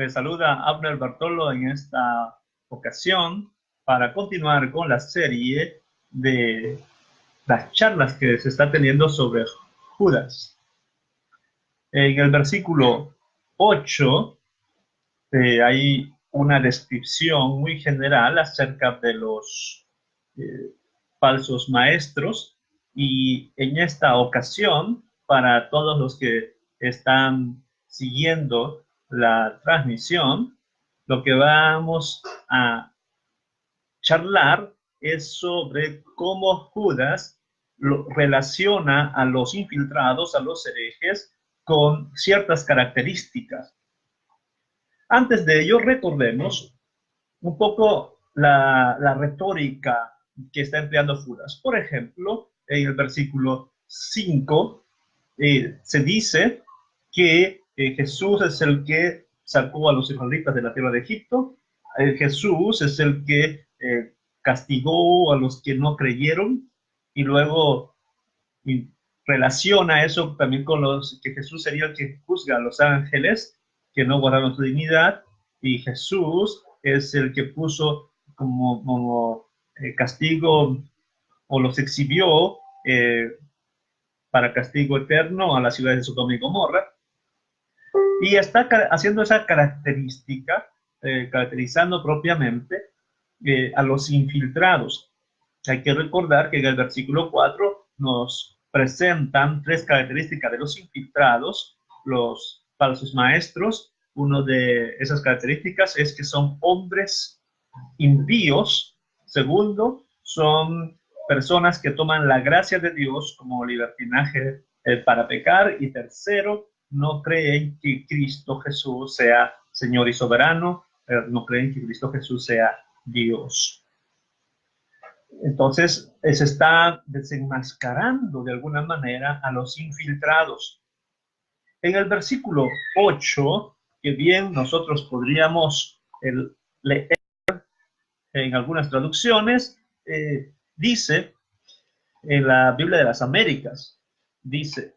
Les saluda Abner Bartolo en esta ocasión para continuar con la serie de las charlas que se está teniendo sobre Judas. En el versículo 8 hay una descripción muy general acerca de los falsos maestros, y en esta ocasión, para todos los que están siguiendo la transmisión, lo que vamos a charlar es sobre cómo Judas relaciona a los infiltrados, a los herejes, con ciertas características. Antes de ello, recordemos un poco la retórica que está empleando Judas. Por ejemplo, en el versículo 5 se dice que Jesús es el que sacó a los israelitas de la tierra de Egipto. Jesús es el que castigó a los que no creyeron, y luego relaciona eso también con los que Jesús sería el que juzga a los ángeles que no guardaron su dignidad, y Jesús es el que puso como castigo, o los exhibió para castigo eterno a las ciudades de Sodoma y Gomorra, y está haciendo esa característica, caracterizando propiamente a los infiltrados. Hay que recordar que en el versículo 4 nos presentan tres características de los infiltrados, los falsos maestros. Una de esas características es que son hombres impíos. Segundo, son personas que toman la gracia de Dios como libertinaje para pecar. Y tercero, no creen que Cristo Jesús sea Señor y soberano, no creen que Cristo Jesús sea Dios. Entonces, se está desenmascarando de alguna manera a los infiltrados. En el versículo 8, que bien nosotros podríamos leer en algunas traducciones, dice, en la Biblia de las Américas, dice: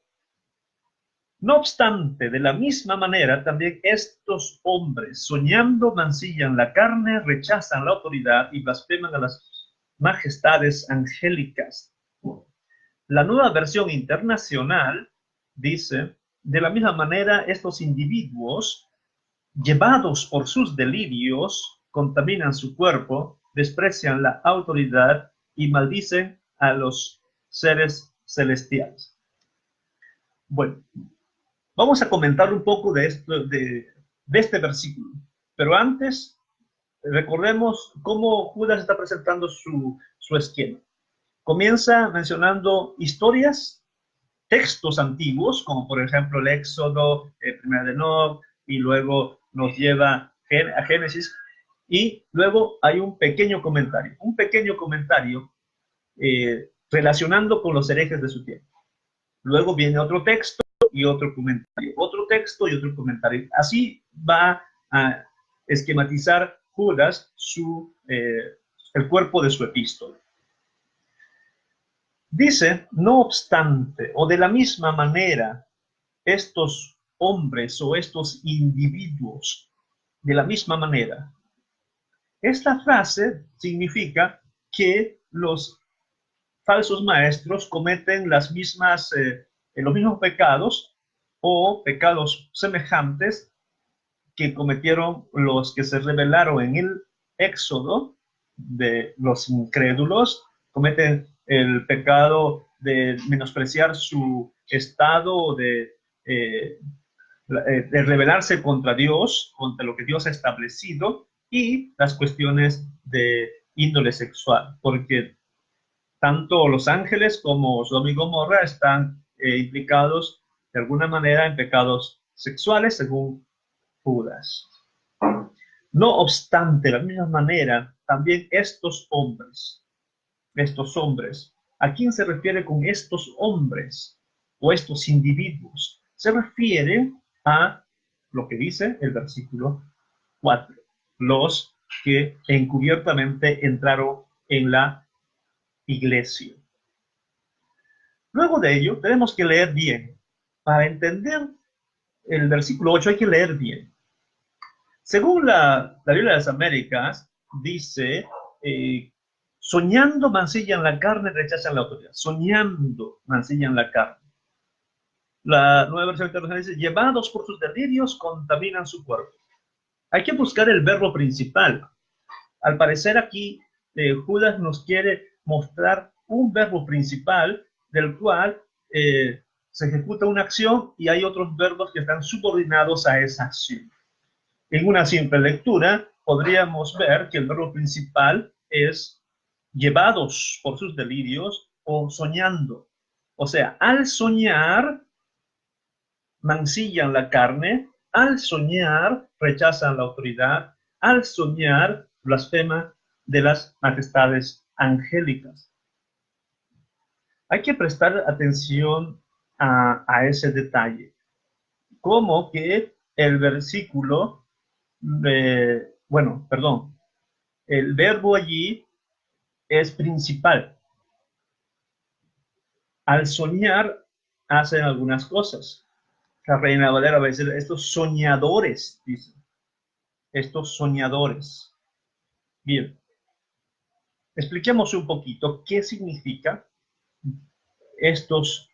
no obstante, de la misma manera, también estos hombres, soñando, mancillan la carne, rechazan la autoridad y blasfeman a las majestades angélicas. La Nueva Versión Internacional dice: de la misma manera, estos individuos, llevados por sus delirios, contaminan su cuerpo, desprecian la autoridad y maldicen a los seres celestiales. Bueno, vamos a comentar un poco de este versículo, pero antes recordemos cómo Judas está presentando su esquema. Comienza mencionando historias, textos antiguos, como por ejemplo el Éxodo, Primera de Enoc, y luego nos lleva a Génesis, y luego hay un pequeño comentario relacionando con los herejes de su tiempo. Luego viene otro texto y otro comentario, otro texto y otro comentario. Así va a esquematizar Judas el cuerpo de su epístola. Dice: no obstante, o de la misma manera, estos hombres o estos individuos, de la misma manera. Esta frase significa que los falsos maestros cometen los mismos pecados o pecados semejantes que cometieron los que se rebelaron en el Éxodo, de los incrédulos. Cometen el pecado de menospreciar su estado, de rebelarse contra Dios, contra lo que Dios ha establecido, y las cuestiones de índole sexual, porque tanto los ángeles como Sodoma y Gomorra están implicados de alguna manera en pecados sexuales, según Judas. No obstante, de la misma manera, también estos hombres, ¿a quién se refiere con estos hombres o estos individuos? Se refiere a lo que dice el versículo 4, los que encubiertamente entraron en la iglesia. Luego de ello, tenemos que leer bien. Para entender el versículo 8 hay que leer bien. Según la Biblia de las Américas, dice, soñando mancillan la carne, rechazan la autoridad. Soñando mancillan la carne. La nueva versión internacional dice, llevados por sus delirios, contaminan su cuerpo. Hay que buscar el verbo principal. Al parecer aquí Judas nos quiere mostrar un verbo principal del cual se ejecuta una acción y hay otros verbos que están subordinados a esa acción. En una simple lectura podríamos ver que el verbo principal es llevados por sus delirios o soñando. O sea, al soñar mancillan la carne, al soñar rechazan la autoridad, al soñar blasfeman de las majestades angélicas. Hay que prestar atención a ese detalle, como que el versículo, el verbo allí es principal. Al soñar hacen algunas cosas. La Reina Valera va a decir, estos soñadores, dice, estos soñadores. Bien, expliquemos un poquito qué significa estos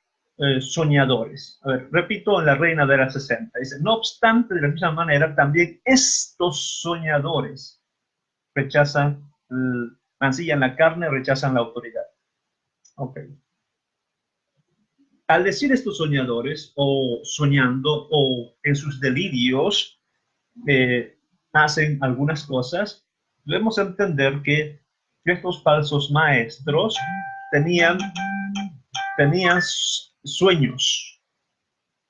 soñadores. A ver, repito en la Reina Valera 60, dice, no obstante, de la misma manera, también estos soñadores rechazan, mancillan la carne, rechazan la autoridad. Ok. Al decir estos soñadores, o soñando, o en sus delirios, hacen algunas cosas, debemos entender que estos falsos maestros tenían sueños,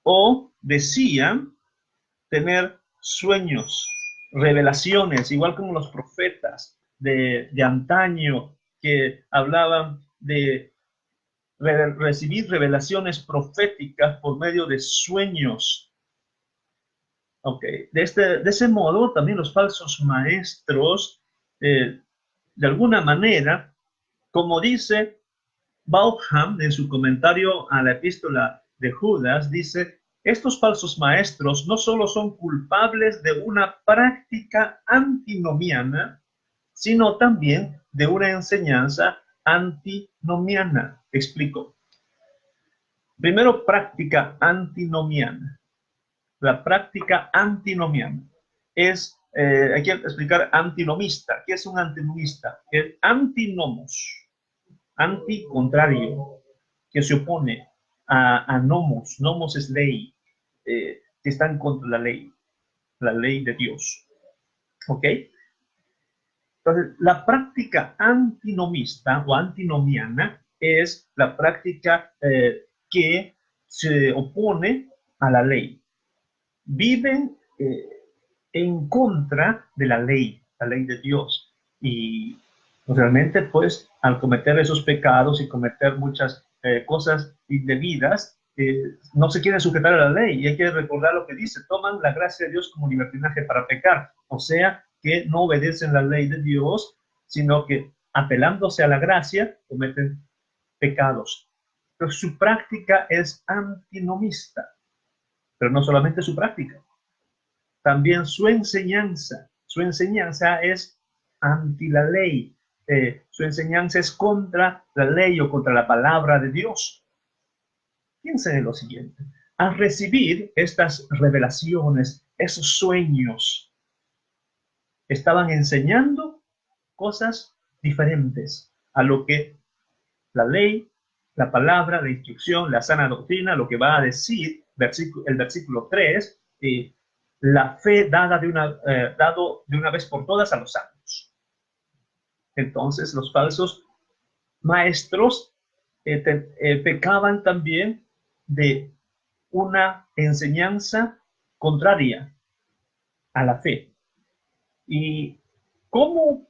o decían tener sueños, revelaciones, igual como los profetas de antaño que hablaban de recibir revelaciones proféticas por medio de sueños. Ok, de ese modo también los falsos maestros, de alguna manera, como dice Bauham en su comentario a la epístola de Judas, dice, estos falsos maestros no solo son culpables de una práctica antinomiana, sino también de una enseñanza antinomiana. Explico. Primero, práctica antinomiana. La práctica antinomiana es, hay que explicar antinomista. ¿Qué es un antinomista? El antinomos, anti contrario, que se opone a nomos. Nomos es ley, que está en contra de la ley de Dios. ¿Ok? Entonces, la práctica antinomista o antinomiana es la práctica que se opone a la ley. Viven en contra de la ley de Dios. Y realmente, pues, al cometer esos pecados y cometer muchas cosas indebidas, no se quieren sujetar a la ley. Y hay que recordar lo que dice, toman la gracia de Dios como libertinaje para pecar. O sea, que no obedecen la ley de Dios, sino que apelándose a la gracia, cometen pecados. Pero su práctica es antinomista, pero no solamente su práctica, también su enseñanza. Su enseñanza es anti la ley. Su enseñanza es contra la ley o contra la palabra de Dios. Piensen en lo siguiente. Al recibir estas revelaciones, esos sueños, estaban enseñando cosas diferentes a lo que la ley, la palabra, la instrucción, la sana doctrina, lo que va a decir el versículo 3, la fe dado de una vez por todas a los santos. Entonces los falsos maestros pecaban también de una enseñanza contraria a la fe. ¿Y cómo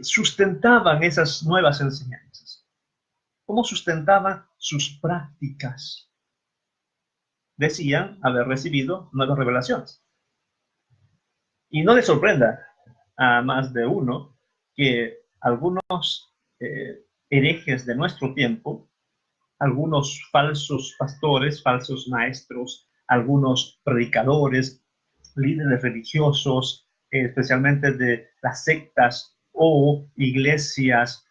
sustentaban esas nuevas enseñanzas? ¿Cómo sustentaban sus prácticas? Decían haber recibido nuevas revelaciones. Y no les sorprenda a más de uno que algunos herejes de nuestro tiempo, algunos falsos pastores, falsos maestros, algunos predicadores, líderes religiosos, especialmente de las sectas o iglesias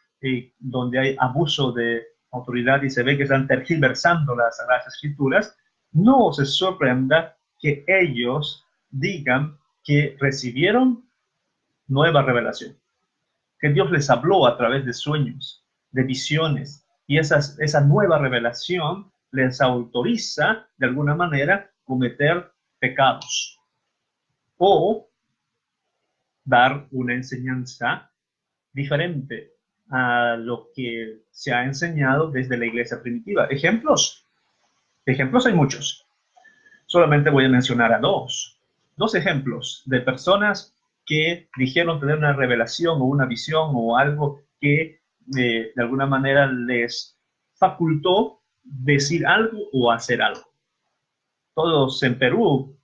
donde hay abuso de autoridad y se ve que están tergiversando las Sagradas Escrituras, no se sorprenda que ellos digan que recibieron nueva revelación, que Dios les habló a través de sueños, de visiones, y esa nueva revelación les autoriza de alguna manera cometer pecados o dar una enseñanza diferente a lo que se ha enseñado desde la iglesia primitiva. Ejemplos hay muchos. Solamente voy a mencionar a dos ejemplos de personas que dijeron tener una revelación o una visión o algo que de alguna manera les facultó decir algo o hacer algo. Todos en Perú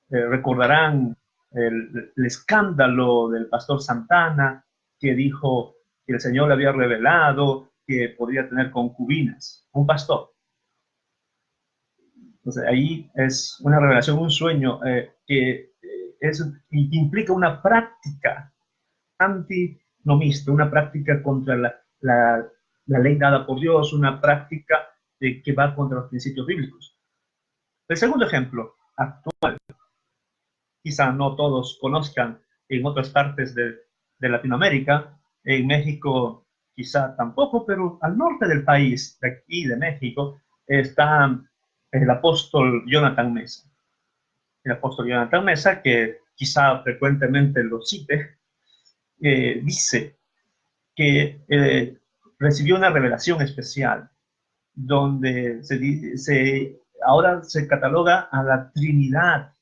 recordarán el escándalo del pastor Santana, que dijo que el Señor le había revelado que podría tener concubinas, un pastor. Entonces ahí es una revelación, un sueño que implica una práctica antinomista, una práctica contra la ley dada por Dios, una práctica que va contra los principios bíblicos. El segundo ejemplo actual, quizá no todos conozcan en otras partes de Latinoamérica, en México quizá tampoco, pero al norte del país, de aquí de México, está el apóstol Jonathan Mesa. El apóstol Jonathan Mesa, que quizá frecuentemente lo cite, dice que recibió una revelación especial donde ahora se cataloga a la Trinidad.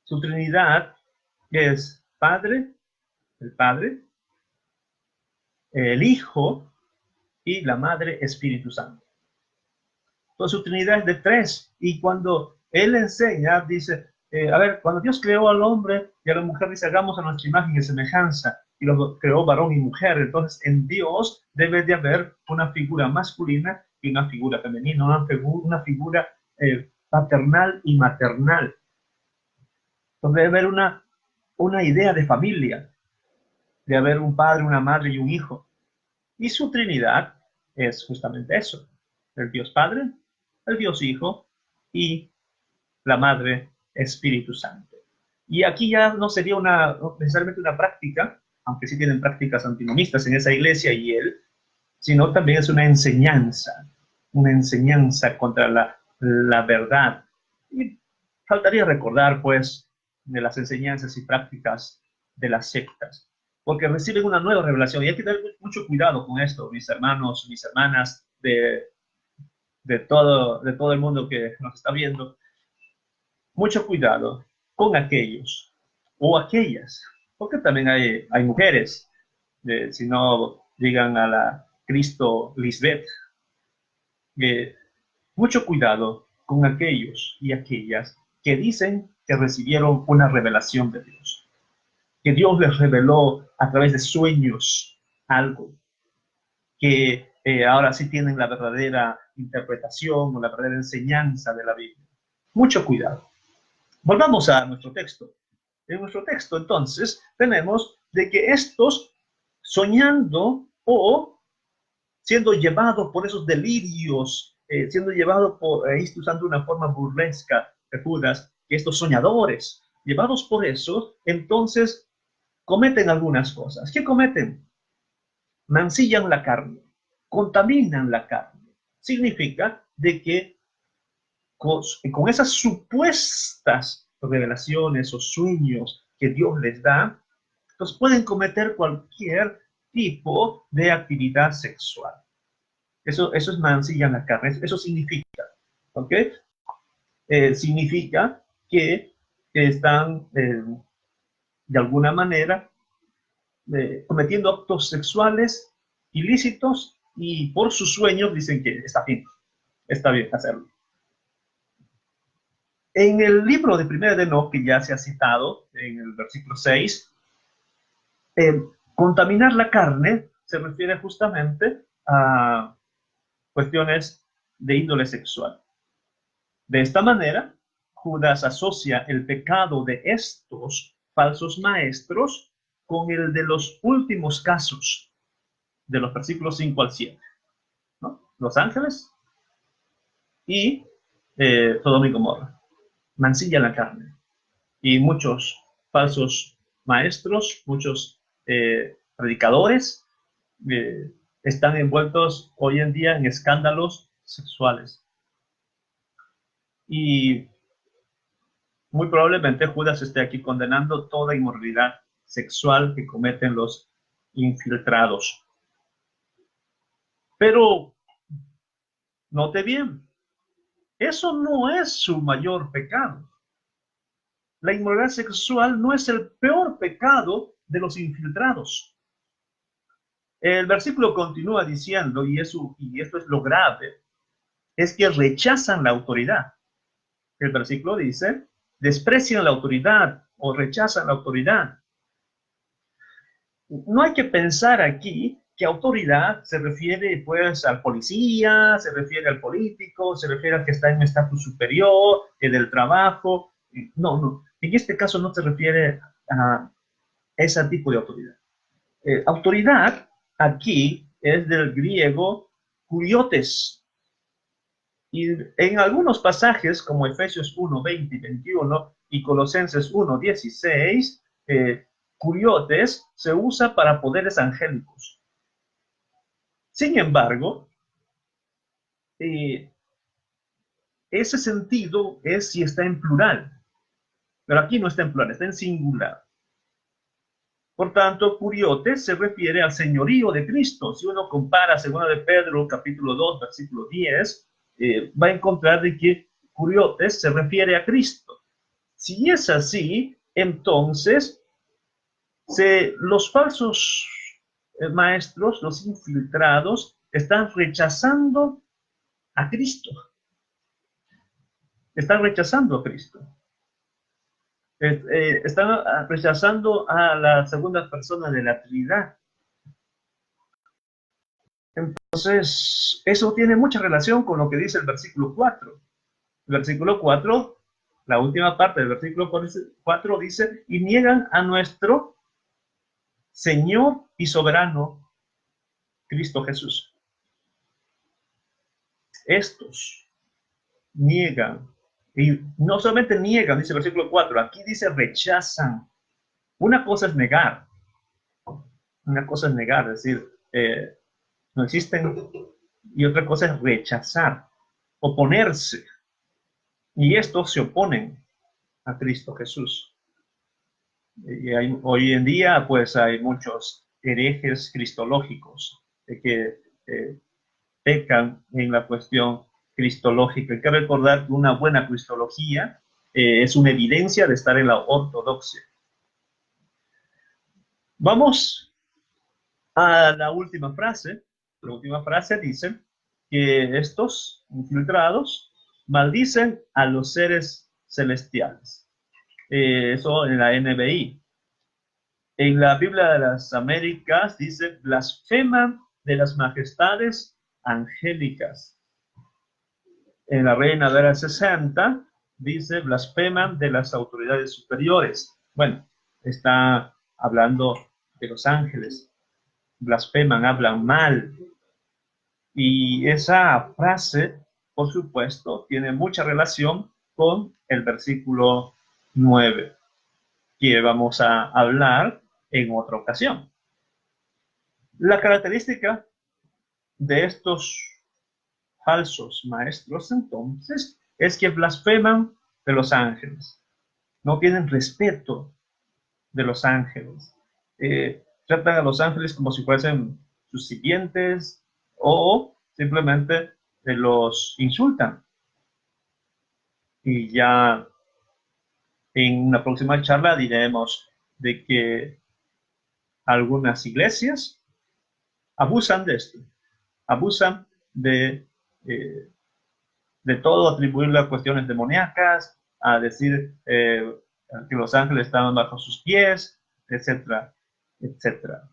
Su Trinidad es el Padre, el Hijo y la Madre Espíritu Santo. Entonces su Trinidad es de tres. Y cuando él enseña, dice, a ver, cuando Dios creó al hombre y a la mujer, dice, hagamos a nuestra imagen y semejanza. Y los creó varón y mujer. Entonces en Dios debe de haber una figura masculina y una figura femenina, una figura paternal y maternal. Entonces debe haber una idea de familia, de haber un padre, una madre y un hijo. Y su Trinidad es justamente eso: el Dios Padre, el Dios Hijo y la Madre Espíritu Santo. Y aquí ya no sería necesariamente una práctica, aunque sí tienen prácticas antinomistas en esa iglesia y él, sino también es una enseñanza contra la verdad. Y faltaría recordar, pues, de las enseñanzas y prácticas de las sectas, porque reciben una nueva revelación. Y hay que tener mucho cuidado con esto, mis hermanos, mis hermanas, de todo el mundo que nos está viendo. Mucho cuidado con aquellos o aquellas, porque también hay mujeres, si no digan a la Cristo Lisbeth. Mucho cuidado con aquellos y aquellas que dicen que recibieron una revelación de Dios, que Dios les reveló a través de sueños algo, que ahora sí tienen la verdadera interpretación o la verdadera enseñanza de la Biblia. Mucho cuidado. Volvamos a nuestro texto. En nuestro texto, entonces, tenemos de que estos, soñando o siendo llevados por esos delirios, siendo llevados usando una forma burlesca de Judas, que estos soñadores, llevados por eso, entonces cometen algunas cosas. ¿Qué cometen? Mancillan la carne, contaminan la carne. Significa de que con esas supuestas revelaciones o sueños que Dios les da, pues pueden cometer cualquier tipo de actividad sexual. Eso es mancillar la carne. Eso significa, ¿ok? Significa que están de alguna manera cometiendo actos sexuales ilícitos y por sus sueños dicen que está bien hacerlo. En el libro de Primera de Enoc, que ya se ha citado en el versículo 6, contaminar la carne se refiere justamente a cuestiones de índole sexual. De esta manera, Judas asocia el pecado de estos falsos maestros con el de los últimos casos, de los versículos 5 al 7, ¿no? Los ángeles y Sodoma y Gomorra. Mancilla la carne. Y muchos falsos maestros, muchos predicadores están envueltos hoy en día en escándalos sexuales. Y muy probablemente Judas esté aquí condenando toda inmoralidad sexual que cometen los infiltrados. Pero note bien, eso no es su mayor pecado. La inmoralidad sexual no es el peor pecado de los infiltrados. El versículo continúa diciendo, y esto es lo grave, es que rechazan la autoridad. El versículo dice, desprecian la autoridad o rechazan la autoridad. No hay que pensar aquí que autoridad se refiere pues al policía, se refiere al político, se refiere al que está en un estatus superior, del trabajo. No. En este caso no se refiere a ese tipo de autoridad. Autoridad aquí es del griego kuriotes. Y en algunos pasajes, como Efesios 1, 20 y 21 y Colosenses 1, 16, kuriotes se usa para poderes angélicos. Sin embargo, ese sentido es si está en plural. Pero aquí no está en plural, está en singular. Por tanto, kuriotes se refiere al señorío de Cristo. Si uno compara 2 de Pedro, capítulo 2, versículo 10, va a encontrar de que kuriotes se refiere a Cristo. Si es así, entonces los falsos maestros, los infiltrados, están rechazando a Cristo. Están rechazando a Cristo. Están rechazando a la segunda persona de la Trinidad. Entonces, eso tiene mucha relación con lo que dice el versículo 4. El versículo 4, la última parte del versículo 4 dice, y niegan a nuestro Señor y soberano Cristo Jesús. Estos niegan, y no solamente niegan, dice el versículo 4, aquí dice rechazan. Una cosa es negar, es decir, no existen, y otra cosa es rechazar, oponerse. Y estos se oponen a Cristo Jesús. Y hoy en día, pues, hay muchos herejes cristológicos que pecan en la cuestión cristológica. Hay que recordar que una buena cristología es una evidencia de estar en la ortodoxia. Vamos a la última frase. La última frase dice que estos infiltrados maldicen a los seres celestiales. Eso en la NBI. En la Biblia de las Américas dice blasfeman de las majestades angélicas. En la Reina Valera 60 dice blasfeman de las autoridades superiores. Bueno, está hablando de los ángeles. Blasfeman, hablan mal. Y esa frase, por supuesto, tiene mucha relación con el versículo 9, que vamos a hablar en otra ocasión. La característica de estos falsos maestros, entonces, es que blasfeman de los ángeles. No tienen respeto de los ángeles. Tratan a los ángeles como si fuesen sus sirvientes o simplemente los insultan. Y ya en una próxima charla diremos de que algunas iglesias abusan de esto, abusan de todo, atribuirle a cuestiones demoníacas, a decir que los ángeles estaban bajo sus pies, etcétera, etcétera.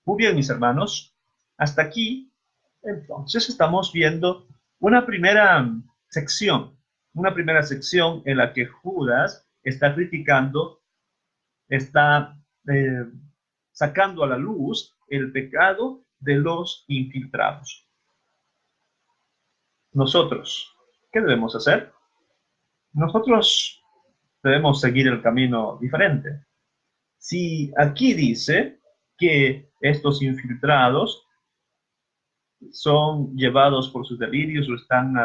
Muy bien, mis hermanos, hasta aquí, entonces estamos viendo una primera sección una primera sección en la que Judas está criticando, está sacando a la luz el pecado de los infiltrados. Nosotros, ¿qué debemos hacer? Nosotros debemos seguir el camino diferente. Si aquí dice que estos infiltrados son llevados por sus delirios o están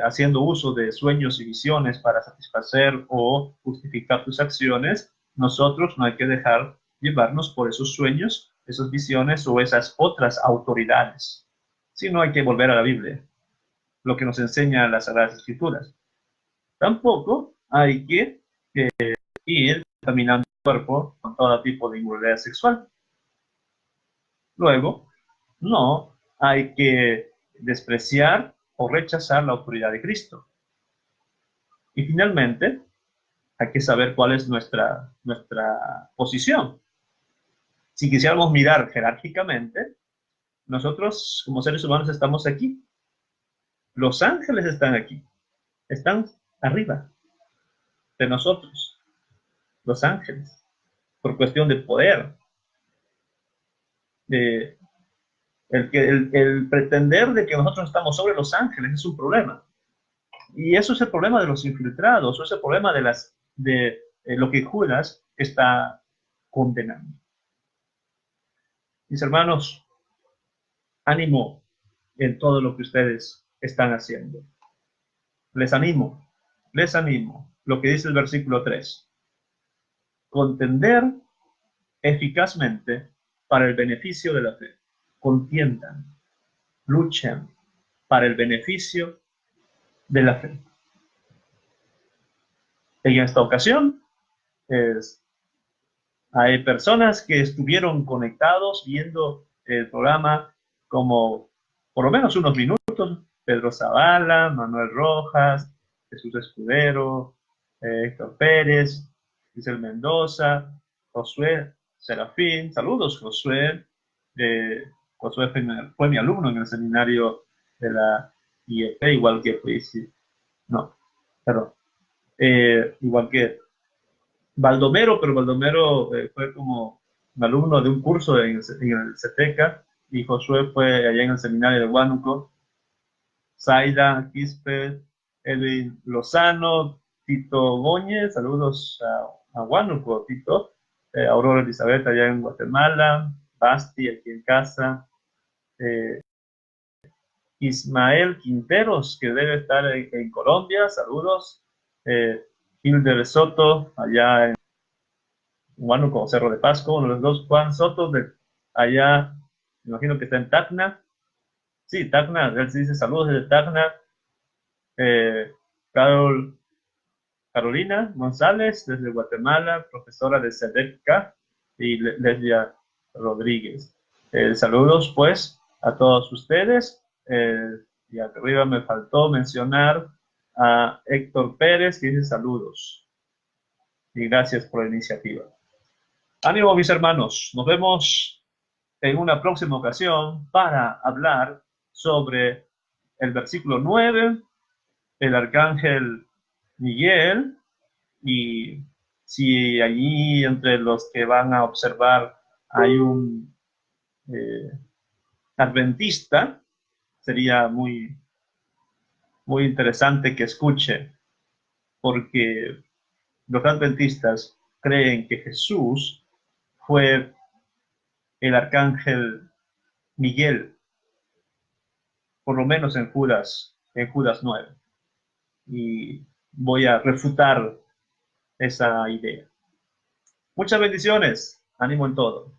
haciendo uso de sueños y visiones para satisfacer o justificar sus acciones, nosotros no hay que dejar llevarnos por esos sueños, esas visiones o esas otras autoridades, sino hay que volver a la Biblia, lo que nos enseña las Sagradas Escrituras. Tampoco hay que ir contaminando el cuerpo con todo tipo de inmoralidad sexual. Luego, no hay que despreciar o rechazar la autoridad de Cristo. Y finalmente, hay que saber cuál es nuestra posición. Si quisiéramos mirar jerárquicamente, nosotros como seres humanos estamos aquí. Los ángeles están aquí. Están arriba de nosotros. Los ángeles. Por cuestión de poder. El pretender de que nosotros estamos sobre los ángeles es un problema. Y eso es el problema de los infiltrados, eso es el problema de lo que Judas está condenando. Mis hermanos, ánimo en todo lo que ustedes están haciendo. Les animo, lo que dice el versículo 3. Contender eficazmente para el beneficio de la fe. Contiendan, luchen para el beneficio de la fe. En esta ocasión, hay personas que estuvieron conectados viendo el programa como por lo menos unos minutos. Pedro Zavala, Manuel Rojas, Jesús Escudero, Héctor Pérez, Giselle Mendoza, Josué Serafín. Saludos, Josué. Josué fue mi alumno en el seminario de la IEP, igual que igual que Baldomero, pero Baldomero fue como un alumno de un curso en el CETECA, y Josué fue allá en el seminario de Huánuco. Zaida Quispe, Edwin Lozano, Tito Góñez, saludos a Huánuco, Tito. Aurora Elizabeth allá en Guatemala, Basti aquí en casa, Ismael Quinteros, que debe estar en Colombia, saludos. Hilder Soto, allá en Huánuco, Cerro de Pasco, uno de los dos. Juan Soto, allá, me imagino que está en Tacna. Sí, Tacna, él se dice saludos desde Tacna. Carolina González, desde Guatemala, profesora de CEDECA, y Leslia Rodríguez. Saludos, pues, a todos ustedes. Y arriba me faltó mencionar a Héctor Pérez, que dice saludos. Y gracias por la iniciativa. Ánimo, mis hermanos. Nos vemos en una próxima ocasión para hablar sobre el versículo 9, el arcángel Miguel, y si allí entre los que van a observar hay un adventista, sería muy, muy interesante que escuche, porque los adventistas creen que Jesús fue el arcángel Miguel, por lo menos en Judas 9. Y voy a refutar esa idea. Muchas bendiciones. Ánimo en todo.